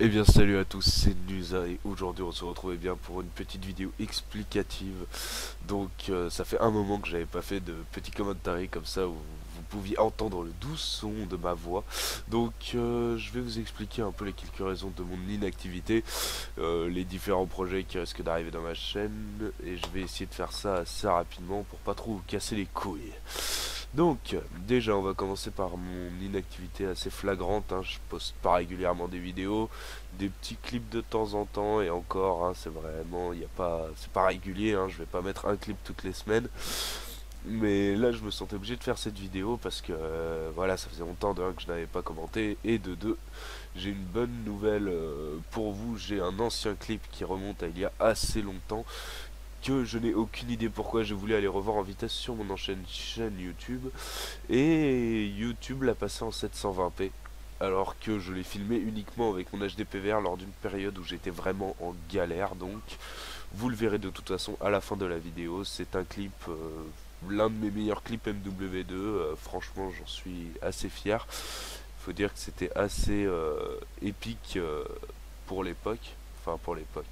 Eh bien salut à tous, c'est Nusa et aujourd'hui on se retrouve bien pour une petite vidéo explicative. Donc ça fait un moment que j'avais pas fait de petits commentaires comme ça où vous pouviez entendre le doux son de ma voix. Donc je vais vous expliquer un peu les quelques raisons de mon inactivité, les différents projets qui risquent d'arriver dans ma chaîne et je vais essayer de faire ça assez rapidement pour pas trop vous casser les couilles. Donc, déjà, on va commencer par mon inactivité assez flagrante, hein. Je poste pas régulièrement des vidéos, des petits clips de temps en temps, et encore, hein, c'est vraiment, c'est pas régulier, hein. Je vais pas mettre un clip toutes les semaines. Mais là, je me sentais obligé de faire cette vidéo parce que, voilà, ça faisait longtemps de un que je n'avais pas commenté, et de deux, j'ai une bonne nouvelle pour vous. J'ai un ancien clip qui remonte à il y a assez longtemps que je n'ai aucune idée pourquoi je voulais aller revoir en vitesse sur mon ancienne chaîne YouTube et YouTube l'a passé en 720p alors que je l'ai filmé uniquement avec mon HD PVR lors d'une période où j'étais vraiment en galère. Donc vous le verrez de toute façon à la fin de la vidéo. C'est un clip, l'un de mes meilleurs clips MW2, franchement j'en suis assez fier. Il faut dire que c'était assez épique pour l'époque, enfin pour l'époque.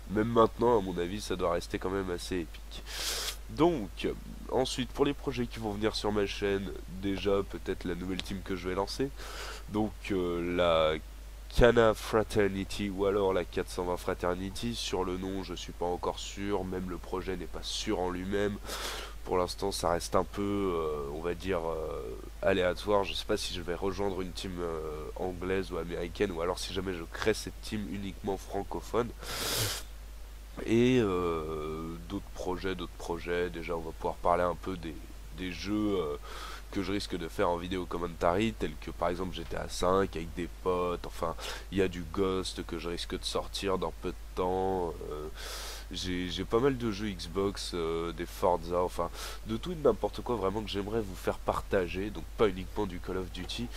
Même maintenant, à mon avis, ça doit rester quand même assez épique. Donc, ensuite, pour les projets qui vont venir sur ma chaîne, déjà, peut-être la nouvelle team que je vais lancer. Donc, la Cana Fraternity ou alors la 420 Fraternity. Sur le nom, je suis pas encore sûr. Même le projet n'est pas sûr en lui-même. Pour l'instant, ça reste un peu, on va dire, aléatoire. Je sais pas si je vais rejoindre une team anglaise ou américaine ou alors si jamais je crée cette team uniquement francophone. Et d'autres projets. Déjà, on va pouvoir parler un peu des jeux que je risque de faire en vidéo commentary, tels que par exemple GTA 5 avec des potes. Enfin, il y a du Ghost que je risque de sortir dans peu de temps. J'ai pas mal de jeux Xbox, des Forza, enfin, de tout et de n'importe quoi vraiment que j'aimerais vous faire partager. Donc, pas uniquement du Call of Duty.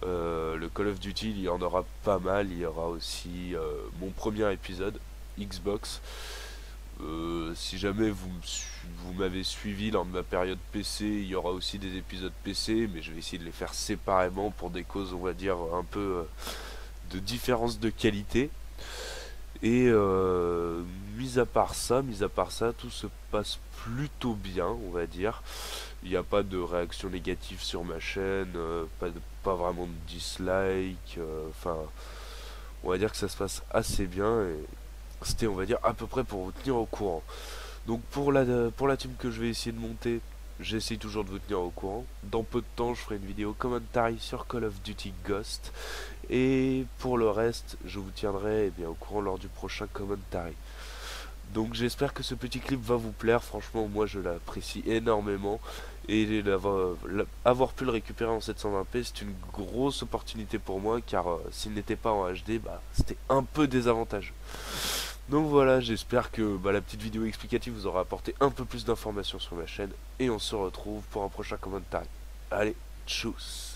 Le Call of Duty, il y en aura pas mal. Il y aura aussi mon premier épisode Xbox. Si jamais vous m'avez suivi lors de ma période PC, il y aura aussi des épisodes PC, mais je vais essayer de les faire séparément pour des causes, on va dire, un peu de différence de qualité. Et mis à part ça, tout se passe plutôt bien, on va dire. Il n'y a pas de réaction négative sur ma chaîne, pas vraiment de dislike. Enfin, on va dire que ça se passe assez bien. Et c'était, on va dire, à peu près pour vous tenir au courant. Donc pour la team que je vais essayer de monter, j'essaie toujours de vous tenir au courant. Dans peu de temps, je ferai une vidéo commentary sur Call of Duty Ghost. Et pour le reste, je vous tiendrai au courant lors du prochain commentary. Donc j'espère que ce petit clip va vous plaire. Franchement, moi je l'apprécie énormément. Et avoir pu le récupérer en 720p, c'est une grosse opportunité pour moi. Car s'il n'était pas en HD, bah, c'était un peu désavantageux. Donc voilà, j'espère que la petite vidéo explicative vous aura apporté un peu plus d'informations sur ma chaîne. Et on se retrouve pour un prochain commentaire. Allez, tchuss.